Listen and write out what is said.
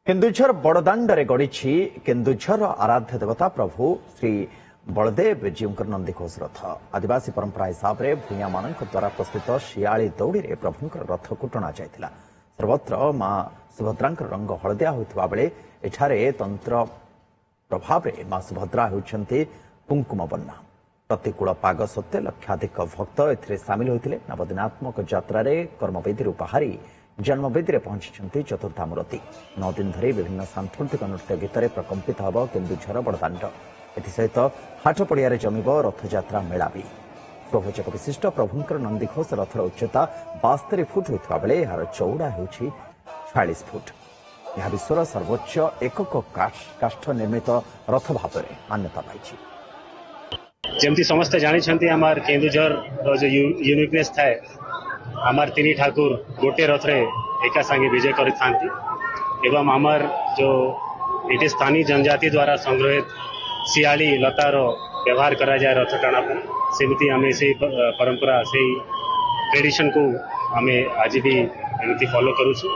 केन्दुझर बड़दाण्डे गढ़ी केन्दुझर आराध्य देवता प्रभु श्री बलदेव जीवकर नंदीघोष रथ आदिवासी परंपरा हिसाब से भूया मान द्वारा प्रस्तुत शियाली दौड़ी में प्रभुंर रथ को टणा जाइथिला। सर्वत्र मां सुभद्रा रंग हलदिया होता बेले एठारे तंत्र प्रभाव में मां सुभद्रा होती कुंकुम बन्ना। प्रतिकूल पाग सत्वे लक्षाधिक भक्त एथिरे सामिल होते। नवदिनात्मक यात्रा कर्मवेदी बाहरी जन्मवेदी पहुंची चतुर्थामूर्ति। 9 दिन धरी विभिन्न सांस्कृतिक नृत्य गीत प्रकंपित हम केन्दुझर बड़दाण्ड। एसहित हाट पड़िया जमिब रथयात्रा मेला भी। शोभचक विशिष्ट प्रभुंकर नंदीघोष रथर उच्चता 72 फुट होता बेले यार चौड़ा हो 46 फुट। यह विश्वर सर्वोच्च एकक काष्ठ निर्मित रथ भाव में मान्यता पाई। जमती समस्ते जानी आमार केन्दुझर जो यूनिकनेस थाए आमार तीन ठाकुर गोटे रथ रे एका संगे विजय करिथांती एवं आमार जो ये स्थानीय जनजाति द्वारा संग्रहित शियाली लतार व्यवहार करा जाए रथ टाणा सेमती आमे से परंपरा से ट्रेडिशन को आमे आज भी एमती फॉलो करूछु।